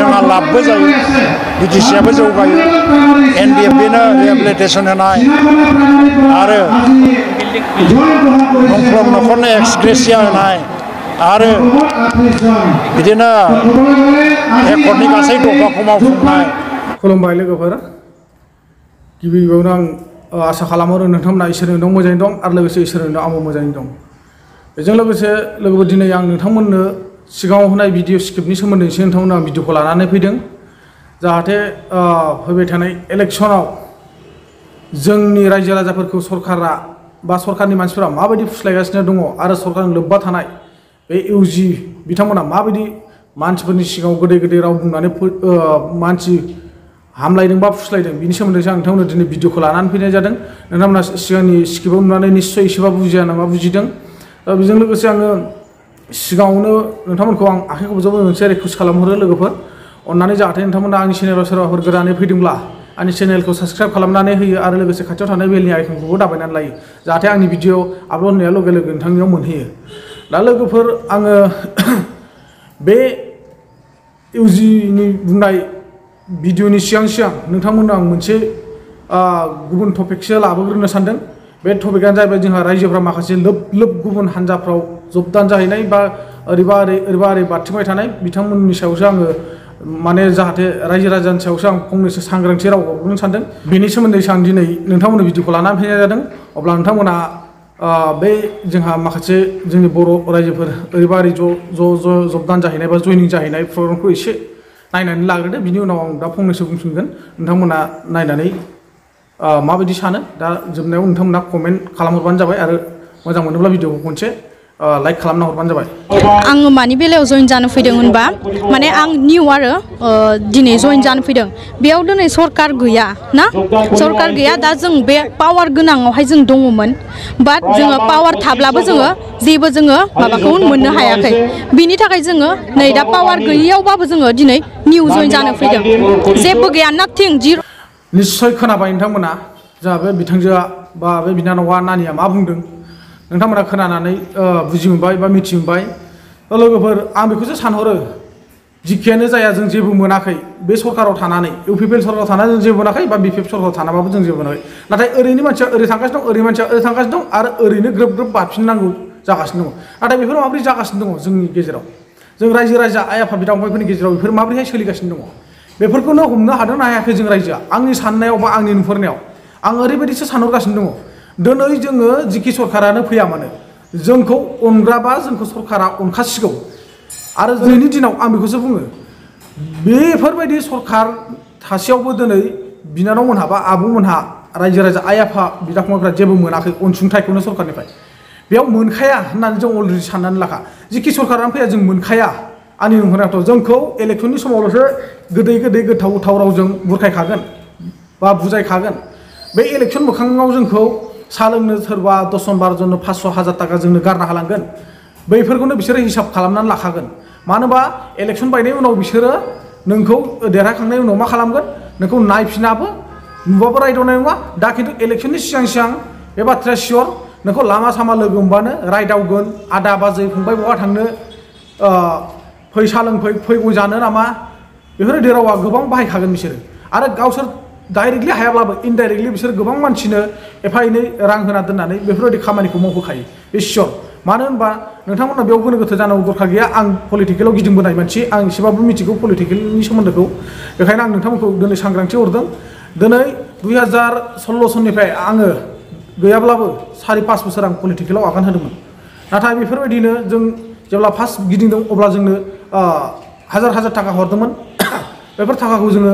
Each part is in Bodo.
जोंहा लाबबो जायो बिटिसिआबो जौगायो एनडिएफबिनो रिहेबिलिटेसन होनाय आरो गंफ्रोम न'खरनो एक्स ग्रेसिया होनाय आरो बिदिनो एकर्डनि गासै दफाखौ मावफुंनाय। खुलुमबाय लोगोफोर, गिबि गिबियावनो आं आसा खालामो नोंथांमोना इसोरनि उनाव मोजाङै दं आरो लोगोसे इसोरनि उनाव आंबो मोजाङै दं। बेजों लोगोसे लोगोफोर दिनै आं नोंथांमोननो सिगाङाव होनाय भिडिअ स्क्रिप्टनि सोमोन्दैसो नोंथांमोननो आं भिडिअखौ लानानै फैदों, जाहाथे फैबाय थानाय इलेक्सनाव जोंनि रायजो राजाफोरखौ सरकारा बा सरकारनि मानसिफोरा माबायदि फुस्लायगासिनो दङ आरो सरकारजों लोब्बा थानाय बे इउजि बिथांमोना माबायदि मानसिफोरनि सिगाङाव गोदै गोदै राव बुंनानै मानसि हामलायदों बा फुस्लायदों बिनि सोमोन्दैसो आं नोंथांमोननो दिनै भिडिअखौ लानानै फैनाय जादों। नोंथांमोना सिगांनि स्क्रिप्टआव नुनानै निस्सय एसेबाबो बुजिया नामा बुजिदों। बेजों लोगोसे आङो सिगाङावनो नोंथांमोनखौ आं आखाइ खबजों मोनसे रिकुवेस्ट खालामहरो लोगोफोर, अन्नानै जाहाथे नोंथांमोना आंनि चेनेलाव सोरबाफोर गोदानै फैदोंब्ला आंनि चेनेलखौ साबस्क्राइब खालामनानै होयो आरो लोगोसे खाथियाव थानाय बेलनि आइकनखौबो दाबायनानै लायो, जाहाथे आंनि भिडिअ आपल'ड होनाया लगे लगे नोंथांनियाव मोनहैयो। दा लोगोफोर, आङो बे इउजिनि बुंनाय भिडिअनि सिगां नोंथांमोननो आं मोनसे गुबुन टपिकसो लाबोग्रोनो सानदों। बे टपिकआनो जाहैबाय जोंहा रायजोफ्रा माखासे लोब लोब गुबुन हान्जाफ्राव जबदान जाहैनाय बा ओरैबा ओरै बारथिंबाय थानाय बिथांमोननि सायावसो आङो माने जाहाथे रायजो राजानि सायावसो आं फंनैसो सांग्रांथि राव हरग्रोनो सानदों। बेनि सोमोन्दैसो आं दिनै नोंथांमोननो भिडिअखौ लानानै फैनाय जादों। अब्ला नोंथांमोना बे जोंहा माखासे जोंनि बर' रायजोफोर ओरैबा ओरै ज' जबदान जाहैनाय बा जयनिं जाहैनाय प्रग्रामखौ एसे नायनानै लाग्रोदो, बिनि उनाव आं दा फंनैसो बुंफिनगोन। नोंथांमोना नायनानै माबायदि सानो, दा जोबनायाव नोंथांमोना कमेन्ट खालामहरबानो जाबाय आरो मोजां मोनोब्ला भिडिअखौ खनसे लाइक खालामना हरबानो जाबाय। आङो मानि बेलायाव जइन जानो फैदों होनबा, माने आं निउ आरो दिनै जइन जानो फैदों। बेयाव दिनै सरकार गैया ना, सरकार गैया। दा जों बे पावार गोनाङावहाय जों दङमोन, बाट जोङो पावार थाब्लाबो जोङो जेबो जोङो माबाखौ मोननो हायाखै। बिनि थाखाय जोङो नै दा पावार गैयियावबाबो जोङो दिनै निउ जइन जानो फैदों। जेबो गैया, नाथिं, जिर'। निस्सय खोनाबाय नोंथांमोना, जोंहा बे बिथांजोआ बा बे बिनानावा नानिया मा बुंदों, नोंथांमोना खोनानानै बुजि मोनबाय बा मिथि मोनबाय। लोगोफोर, आं बेखौसो सानहरो, जिखियानो जाया जों जेबो मोनाखै बे सरकाराव थानानै, इउपिपिएल सरकाराव थानानै जों जेबो मोनाखै बा बिपिएफ सरकाराव थानाबाबो जों जेबो मोनाखै। नाथाय ओरैनो मानसिया ओरै थांगासिनो दं, ओरै मानसिया ओरै थांगासिनो दं आरो ओरैनो ग्रोब ग्रोब बारफिननांगौ जागासिनो दङ। नाथाय बेफोर माबोरै जागासिनो दङ जोंनि गेजेराव, जों रायजो राजा आइ आफा बिदा फंबायफोरनि गेजेराव बेफोर माबोरैहाय सोलिगासिनो दङ, बेफोरखौनो हमनो हादों ना हायाखै जों रायजोआ। आंनि साननायाव बा आंनि नुहुरनायाव आं ओरैबायदिसो सानहरगासिनो दङ, दिनै जोङो जिखि सरकारानो फैया मानो जोंखौ अनग्राबा जोंखौ सरकारा अनखासिगौ। आरो दिनैनि दिनाव आं बेखौसो बुङो, बेफोरबायदि सरकार थासेयावबो दिनै बिनानाव मोनहा बा आब'मोनहा रायजो राजा आइ आफा बिदा फंबायफ्रा जेबो मोनाखै अनसुंथाइखौनो सरकारनिफ्राय। बेयाव मोनखाया होननानै जों अलरेडि साननानै लाखा, जिखि सरकारानो फैया जों मोनखाया। आंनि नुहुरनायावथ' जोंखौ इलेक्सननि समावल'सो गोदै गोदै गोथाव गोथाव रावजों बुरखायखागोन बा बुजायखागोन। बे इलेक्सन मोखाङाव जोंखौ साहा लोंनो सोरबा 10 जन 12 जननो 500,000 थाखा जोंनो गारना होलांगोन, बैफोरखौनो बिसोरो हिसाब खालामनानै लाखागोन। मानो होनबा इलेक्सन बायनायनि उनाव बिसोरो नोंखौ देरहाखांनायनि उनाव मा खालामगोन, नोंखौ नायफिनाबो नुबाबो रायदावनाय नङा। दा खिन्थु इलेक्सननि सिगां बे बाथ्राया सियर, नोंखौ लामा सामा लोगो मोनबानो रायदावगोन, आदा बाजै फंबाय बहा थांनो, फैसा लोंफै, फै गय जानो नामा, बेफोरबायदि रावा गोबां बाहायखागोन बिसोरो। आरो गावसोर डाइरेक्टलि हायाब्लाबो इनडाइरेक्टलि बिसोर गोबां मानसिनो एफा एनै रां होना दोननानै बेफोरबायदि खामानिखौ मावहोखायो, बे सियर। मानो होनबा नोंथांमोना बेयाव गोनो गोथो जानांगौ दरखार गैया। आं पलिटिकेलाव गिदिंबोनाय मानसि, आं एसेबाबो मिथिगौ पलिटिकेलनि सोमोन्दोखौ। बेखायनो आं नोंथांमोनखौ दिनै सांग्रांथि हरदों। दिनै 2016 सननिफ्राय आङो गैयाब्लाबो 4-5 बोसोर आं पलिटिकेलाव आगान होदोंमोन। नाथाय बेफोरबायदिनो जों जेब्ला फार्स्ट गिदिंदों अब्ला जोंनो हाजार हाजार थाखा हरदोंमोन। बेफोर थाखाखौ जोङो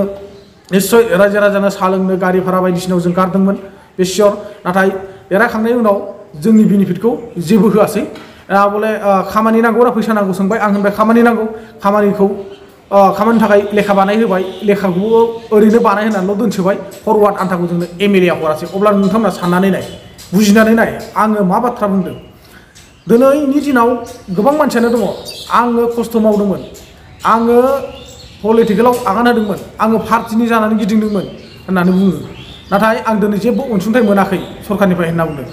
निस्सय रायजो राजानो साहा लोंनो, गारि भारा बायदिसिनायाव जों गारदोंमोन, बे सियर। नाथाय देरहाखांनायनि उनाव जोंनि बेनिफिटखौ जेबो होआसै। बले खामानि नांगौ ना फैसा नांगौ सोंबाय, आं होनबाय खामानि नांगौ। खामानिनि थाखाय लेखा बानाय होबाय, लेखाखौबो ओरैनो बानाय होनानैल' दोनसोबाय, फरवार्ड आन्थाखौ जोंनो एमएलए आ हरासै। अब्ला नोंथांमोना साननानै नाय, बुजिनानै नाय आङो मा बाथ्रा बुंदों। दिनैनि दिनाव गोबां मानसियानो दङ, आङो खस्थ' मावदोंमोन, आङो पलिटिकेलाव आगान होदोंमोन, आङो पार्टिनि जानानै गिदिंदोंमोन होननानै बुङो। नाथाय आं दिनै जेबो अनसुंथाइ मोनाखै सरकारनिफ्राय होनना बुंदों।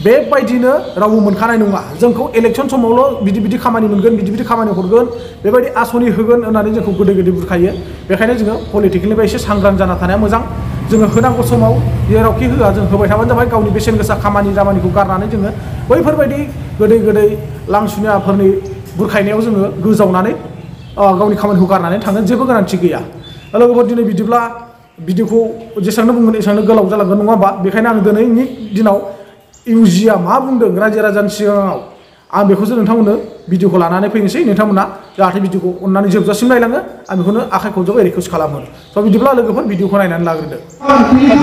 बेबायदिनो रावबो मोनखानाय नङा जोंखौ इलेक्सन समावल' बिदि खामानि मोनगोन बिदि खामानि हरगोन बेबायदि आसनि होगोन होननानै जोंखौ गोदै बुरखायो बेखायनो जोङो पलिटिकेलनिफ्राय एसे सांग्रां जाना थानाया मोजां जोङो होनांगौ समाव जेरावखि होआ जों होबाय थाबानो जाबाय गावनि बेसेन गोसा दामानिखौ गारनानै जोङो बैफोरबायदि गोदै लांसुनियाफोरनि बुरखायनायाव जोङो गोजावनानै गावनि खामानिखौ गारनानै थांगोन जेबो गोनांथि गैया लोगोफोर दिनै बिदिब्ला भिडिअखौ जेसेबांनो बुंगोन एसेबांनो गोलाव जालांगोन नङा होमबा बेखायनो आं दिनैनि दिनाव इउजिआ मा बुंदों रायजो राजानि सिगाङाव आं बेखौसो नोंथांमोननो भिडिअखौ लानानै फैनोसै नोंथांमोना जाहाथे भिडिअखौ अननानै जोबजासिम नायलाङो आं बेखौनो आखाइ खबजों रिकुवेस्ट खालामो स' बिदिब्ला लोगोफोर भिडिअखौ नायनानै लाग्रोदो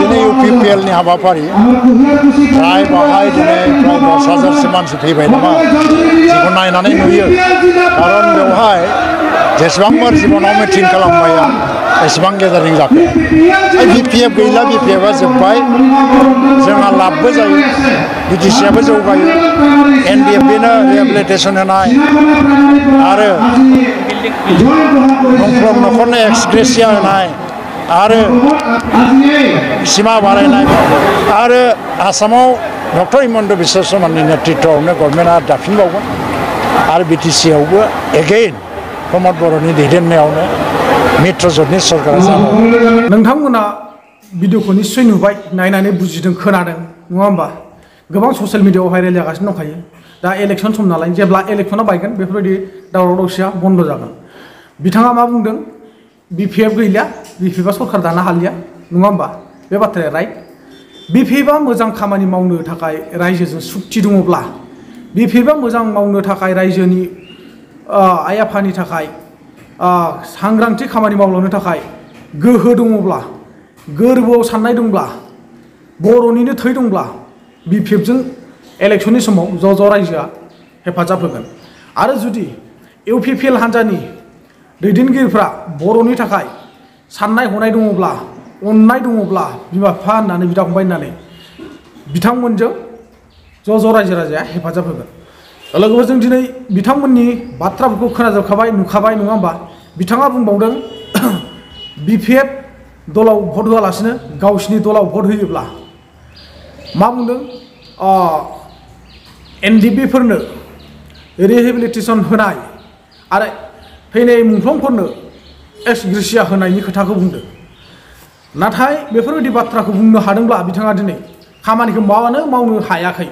दिनै UPPLनि हाबाफारि फ्राय बाहाय दिनै फ्राय 10,000सो मानसि फैबाय नामा जिखौ नायनानै नुयो खारन बेवहाय जेसेबांबार जिबनाव मिटिं खालामबाय आं एसेबां गेजारिं जाखो BPF गैला BPFआ जोब्बाय जोंहा लाबबो जायो BTCआबो जौगायो NDFBनो रिहेबिलिटेसन होनाय आरो नंफ्रोम न'खरनो एक्सग्रेसिया होनाय आरो सिमा बारायनाय आरो आसामाव डक्टर हिमन्त बिश्व शर्मानि नेतृत्वआवनो गभर्नमेन्टआ दाफिनबावगोन आरो BTCआवबो एगेइन प्रमद बर'नि दैदेननायावनो मित्र जथनि सरकारा जाबाय नोंथांमोना भिडिअखौ निश्चय नुबाय नायनानै बुजिदों खोनादों नङा होमबा गोबां ससियेल मिडियाआव भाइरेल जागासिनो दंखायो दा इलेक्सन सम नालाय जेब्ला इलेक्सना बायगोन बेफोरबायदि दावराव दावसिया बन्द जागोन बिथाङा मा बुंदों BPF गैला BPFआ सरकार दानो हालिया नङा होमबा बे बाथ्राया राइट BPFआ मोजां खामानि मावनो थाखाय रायजोजों सुक्ति दङब्ला BPFआ मोजां मावनो थाखाय रायजोनि आइ आफानि थाखाय सांग्रांथि खामानि मावलांनो थाखाय गोहो दङब्ला गोरबोआव साननाय दंब्ला बर'निनो थै दंब्ला BPFजों इलेक्सननि समाव ज' रायजोआ हेफाजाब होगोन आरो जुदि UPPL हान्जानि दैदेनगिरिफ्रा बर'नि थाखाय साननाय हनाय दङब्ला अननाय दङब्ला बिमा बिफा होननानै बिदा फंबाय होननानै बिथांमोनजों ज' रायजो राजाया हेफाजाब होगोन लोगोफोर जों दिनै बिथांमोननि बाथ्राफोरखौ खोनाजोबखाबाय नुखाबाय नङा होमबा बिथाङा बुंबावदों BPF दलाव भट होआलासिनो गावसिनि दलाव भट होयोब्ला मा बुंदों NDBफोरनो रिहेबिलिटेसन होनाय आरो फैनाय मुंख्लंफोरनो एक्सग्रेसिया होनायनि खोथाखौ बुंदों नाथाय बेफोरबायदि बाथ्राखौ बुंनो हादोंब्ला बिथाङा दिनै खामानिखौ मानो मावनो हायाखै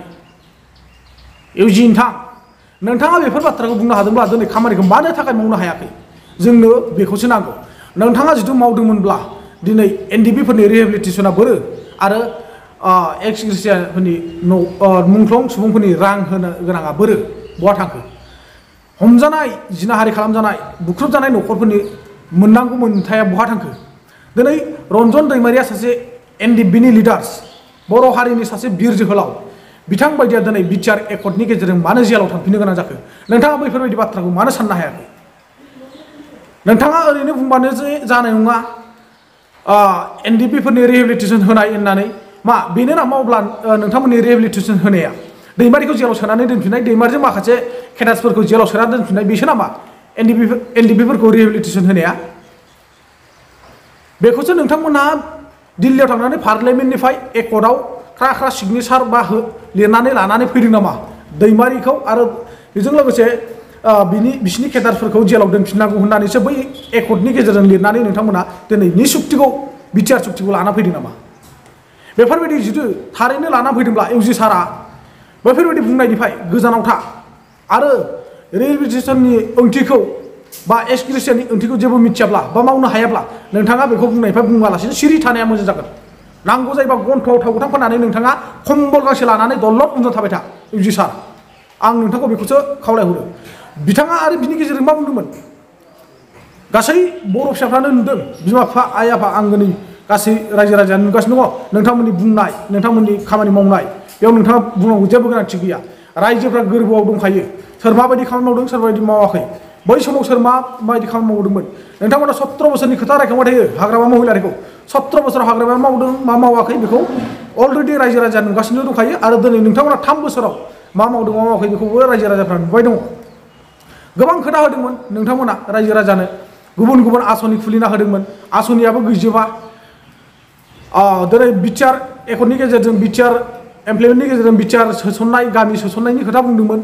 इउजि नोंथाङा बेफोर बाथ्राखौ बुंनो हादोंब्ला दिनै खामानिखौ मानो थाखाय मावनो हायाखै जोंनो बेखौसो नांगौ नोंथाङा जुदि मावदोंमोनब्ला दिनै NDBफोरनि रिहेबिलिटेसना बोरो आरो एक्सग्रेसियाफोरनि मुंख्लं सुबुंफोरनि रां होनो गोनाङा बोरो बहा थांखो हमजानाय जिनाहारि खालामजानाय बुख्रुबजानाय न'खरफोरनि मोननांगौ मोनथाया बहा थांखो दिनै रन्जन दैमारिया सासे NDBनि लिडार्स बर' हारिनि सासे बिर जोहोलाव बिथां बायदिया दिनै बिटिआर एकर्डनि गेजेरजों मानो जेलाव थांफिननो गोनां जाखो नोंथाङा बैफोरबायदि बाथ्राखौ मानो साननो हायाखै नोंथाङा ओरैनो बुंबानो जे जानाय नङा NDBफोरनि रिहेबिलिटेसन होनाय होननानै मा बेनो नामा अब्ला नोंथांमोननि रिहेबिलिटेसन होनाया दैमारिखौ जेलाव सोनानै दोनफिननाय दैमारिजों माखासे केडार्सफोरखौ जेलाव सोनानै दोनफिननाय बेसो नामा NDBफोरखौ रिहेबिलिटेसन होनाया बेखौसो नोंथांमोनहा दिल्लीयाव थांनानै पार्लियामेन्टनिफ्राय एकर्डआव ख्रा सिगनेसार बा लिरनानै लानानै फैदों नामा दैमारिखौ आरो बेजों लोगोसे बिसिनि केडारफोरखौ जेलाव दोनफिननांगौ होननानैसो बै एकर्डनि गेजेरजों लिरनानै नोंथांमोना दिनैनि सुक्तिखौ बिटिआर सुक्तिखौ लाना फैदों नामा बेफोरबायदि जुदि थारैनो लाना फैदोंब्ला इउजि सारा बैफोरबायदि बुंनायनिफ्राय गोजानाव था आरो रिहेबिलिटेसननि ओंथिखौ बा एक्सग्रेसियानि ओंथिखौ जेबो मिथियाब्ला बा मावनो हायाब्ला नोंथाङा बेखौ बुंनायनिफ्राय बुङालासिनो सिरि थानाया मोजां जागोन नांगौ जायोबा गन्थ'आव थाव गोथां फाननानै नोंथाङा कम्बल गांसे लानानै दलद उन्दुना थाबाय था इउजि सार आं नोंथांखौ बेखौसो खावलायहरो बिथाङा आरो बिनि गेजेरजों मा बुंदोंमोन गासै बर' फिसाफ्रानो नुदों बिमा बिफा आइ आफा आंगोनि गासै रायजो राजाया नुगासिनो दङ नोंथांमोननि बुंनाय नोंथांमोननि खामानि मावनाय बेयाव नोंथाङा बुंनांगौ जेबो गोनांथि गैया रायजोफ्रा गोरबोआव दंखायो सोर माबायदि खामानि मावदों सोर बायदि मावाखै बै समाव सोर माबायदि खामानि मावदोंमोन नोंथांमोना 17 बोसोरनि खोथा रायखांबाय थायो हाग्रामा महिलारिखौ 17 बोसोराव हाग्रामाया मावदों मा मावाखै बेखौ अलरेडि रायजो राजा नुगासिनो दंखायो आरो दिनै नोंथांमोना 3 बोसोराव मा मावदों मा मावाखै बेखौबो रायजो राजाफ्रा नुबाय दङ गोबां खोथा होदोंमोन नोंथांमोना रायजो राजानो गुबुन गुबुन आसनि खुलिना होदोंमोन आसनियाबो गैजोबा दिनै बिटिआर एकर्डनि गेजेरजों बिटिआर एमप्लयमेन्टनि गेजेरजों बिचार सोसननाय गामि सोसननायनि खोथा बुंदोंमोन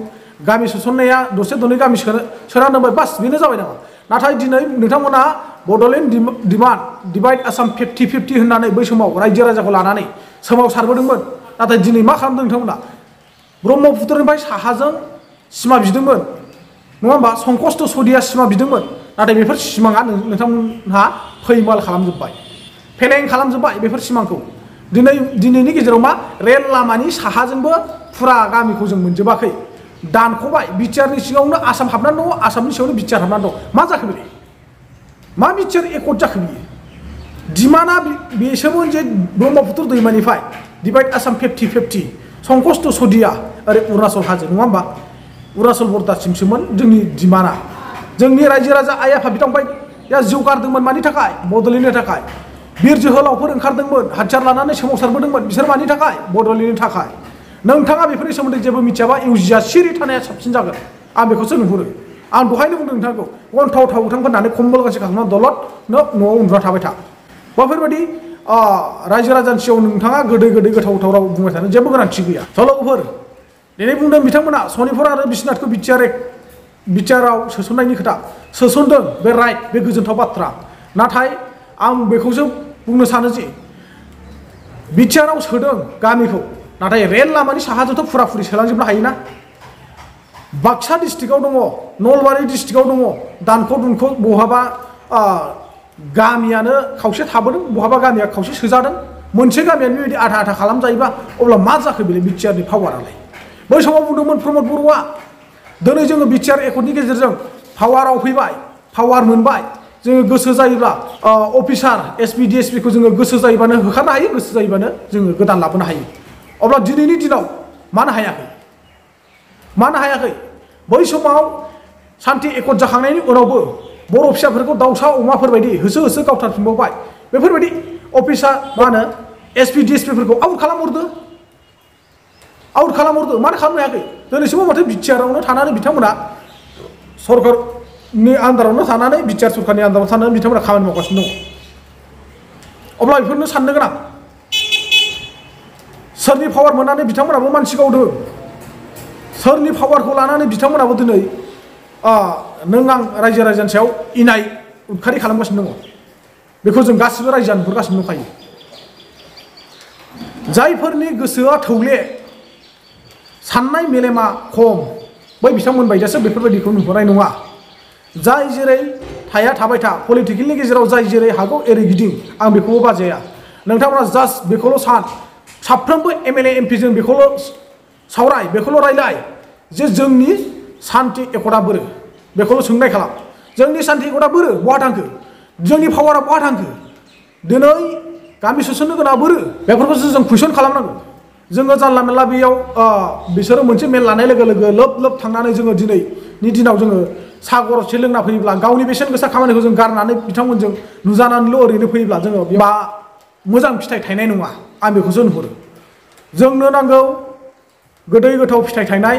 गामि सोसननाया दसे दनै गामि सोना दोनबाय बास बेनो जाबाय नामा नाथाय दिनै नोंथांमोना बड'लेण्ड डिमान्ड डिभाइड आसाम 50-50 होननानै बै समाव रायजो राजाखौ लानानै सोमावसारबोदोंमोन नाथाय दिनै मा खालामदों नोंथांमोना ब्रह्मपुत्रनिफ्राय साहाजों सिमा बिदोंमोन नङा होमबा संकष्ट सदिया सिमा बिदोंमोन नाथाय बेफोर सिमाङा नोंथांमोनहा फैमाल खालामजोब्बाय फेलें खालामजोब्बाय बेफोर सिमांखौ दिनैनि गेजेराव मा रेल लामानि साहाजोंबो फुरा गामिखौ जों मोनजोबाखै दानख'बाय बिटिआरनि सिङावनो आसाम हाबनानै दङ आसामनि सिङावनो बिटिआर हाबनानै दं मा जाखो बेलाय मा बिटिआर एकर्ड जाखो बियो डिमान्डआ बेसोमोन जे ब्रह्मपुत्र दैमानिफ्राय डिभाइड आसाम 50-50 संकष्ट सदिया ओरै अरुणाचल हाजो नङा होमबा अरुणाचल बर्डारसिमसोमोन जोंनि डिमान्डआ जोंनि रायजो राजा आइ आफा बिथांबाया जिउ गारदोंमोन मानि थाखाय बड'लेण्डनि थाखाय बिर जोहोलावफोर ओंखारदोंमोन हाथियार लानानै सोमावसारबोदोंमोन बिसोर मानि थाखाय बड'लेण्डनि थाखाय नोंथाङा बेफोरनि सोमोन्दै जेबो मिथियाबा इउजिया सिरि थानाया साबसिन जागोन आं बेखौसो नुहुरो आं दहायनो बुंदों नोंथांखौ गन्थाव थावथां फोननानै कम्बल गांसे खालामनानै दलदनो न'आव उन्दुना थाबाय था बेफोरबायदि रायजो राजानि सिगाङाव नोंथाङा गोदै गोथाव राव बुंबाय थानो जेबो गोनांथि गैया सल'फोर दिनै बुंदों बिथांमोना सनिपुर आरो बिश्वनाथखौ बिटिआराव सोसननायनि खोथा सोसनदों बे राइट बे गोजोनथाव बाथ्रा नाथाय आं बेखौसो बुंनो सानो जे बिटिआराव सोदों गामिखौ नाथाय रेल लामानि साहाजोंथ' फुरा फुरि सोलांजोबनो हायोना बाक्सा डिस्ट्रिक्टआव दङ नलबारि डिस्ट्रिक्टआव दङ दानख' दुनख' बहाबा गामियानो खावसे थाबोदों बहाबा गामिया खावसे सोजादों मोनसे गामियानो बेबायदि आधा आधा खालामजायोबा अब्ला मा जाखो बेलाय बिटिआरनि पावारालाय बै समाव बुंदोंमोन प्रमद बर'आ दिनै जोङो बिटिआर एकर्डनि गेजेरजों पावाराव फैबाय पावार मोनबाय जोङो गोसो जायोब्ला अफिसार एसपि डिएसपिखौ जोङो गोसो जायोबानो होखारनो हायो गोसो जायोबानो जोङो गोदान लाबोनो हायो अब्ला दिनैनि दिनाव मानो हायाखै बै समाव सान्थि एकर्ड जाखांनायनि उनावबो बर' फिसाफोरखौ दाउसा अमाफोरबायदि होसो गावथारफिनबावबाय बेफोरबायदि अफिसार मा होनो एसपि डिएसपिफोरखौ आउट खालामहरदो मानो खालामनो हायाखै दिनैसिमाव माथो बिटिआरावनो थानानै बिथांमोना सरकारनि आन्दारावनो थानानै बिटिआर सरकारनि आन्दाराव थानानै बिथांमोना खामानि मावगासिनो दङ अब्ला बेफोरनो साननो गोनां सोरनि पावार मोननानै बिथांमोनाबो मानसि गावदों सोरनि पावारखौ लानानै बिथांमोनाबो दिनै नों आं रायजो राजानि सायाव इनाय उदखारि खालामगासिनो दङ बेखौ जों गासिबो रायजोआ नुहुरगासिनो दंखायो जायफोरनि गोसोआ थौले साननाय मेलेमा खम बै बिथांमोन बायदियासो बेफोरबायदिखौ नुहुरनाय नङा जाय जेरै थाबाय था पलिटिकेलनि गेजेराव जाय जेरै हागौ एरै गिदिं आं बेखौबो बाजाया नोंथांमोना जास्ट बेखौल' साफ्रोमबो एमएलए एमपिजों बेखौल' सावराय बेखौल' रायलाय जे जोंनि सान्थि एकर्डआ बोरो बेखौल' सोंनाय खालाम जोंनि सान्थि एकर्डआ बोरो बहा थांखो जोंनि पावारा बहा थांखो दिनै गामि सोसननो गोनां बोरो बेफोरखौसो जों कुइसन खालामनांगौ जोङो जानला मेनला बेयाव बिसोरो मोनसे मेल लानाय लोगो लोब थांनानै जोङो दिनैनि दिनाव जोङो साहा गरदसे लोंना फैयोब्ला गावनि बेसेन गोसा खामानिखौ जों गारनानै बिथांमोनजों नुजानानैल' ओरैनो फैयोब्ला जोङो बा मोजां फिथाइ थायनाय नङा आं बेखौसो नुहुरो जोंनो नांगौ गोदै गोथाव फिथाइ थायनाय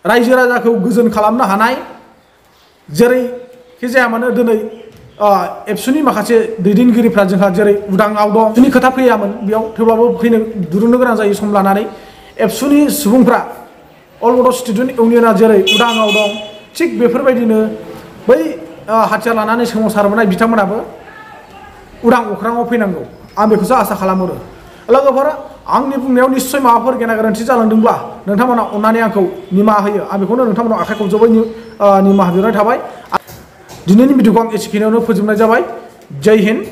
रायजो राजाखौ गोजोन खालामनो हानाय जेरैखि जाया मानो दिनै एबसुनि माखासे दैदेनगिरिफ्रा जोंहा जेरै उदाङाव दं एबसुनि खोथा फैयामोन बेयाव थेवब्लाबो दुरुननो गोनां जायो सम लानानै एबसुनि सुबुंफ्रा अल बड' स्टुडेन्ट इउनियना जेरै उदाङाव दं थिग बेफोरबायदिनो बै हाथियार लानानै सोमावसारबोनाय बिथांमोनाबो उदां अख्राङाव फैनांगौ आं बेखौसो आसा खालामहरो लोगोफोरा आंनि बुंनायाव निस्सय माबाफोर गेना गोरोन्थि जालांदोंब्ला नोंथांमोना अननानै आंखौ निमाहा होयो आं बेखौनो नोंथांमोनाव आखाइ खबजबै निमाहा बिनाय थाबाय दिनैनि भिडिअखौ आं एसेखिनियावनो फोजोबनाय जाबाय जय हिन्द।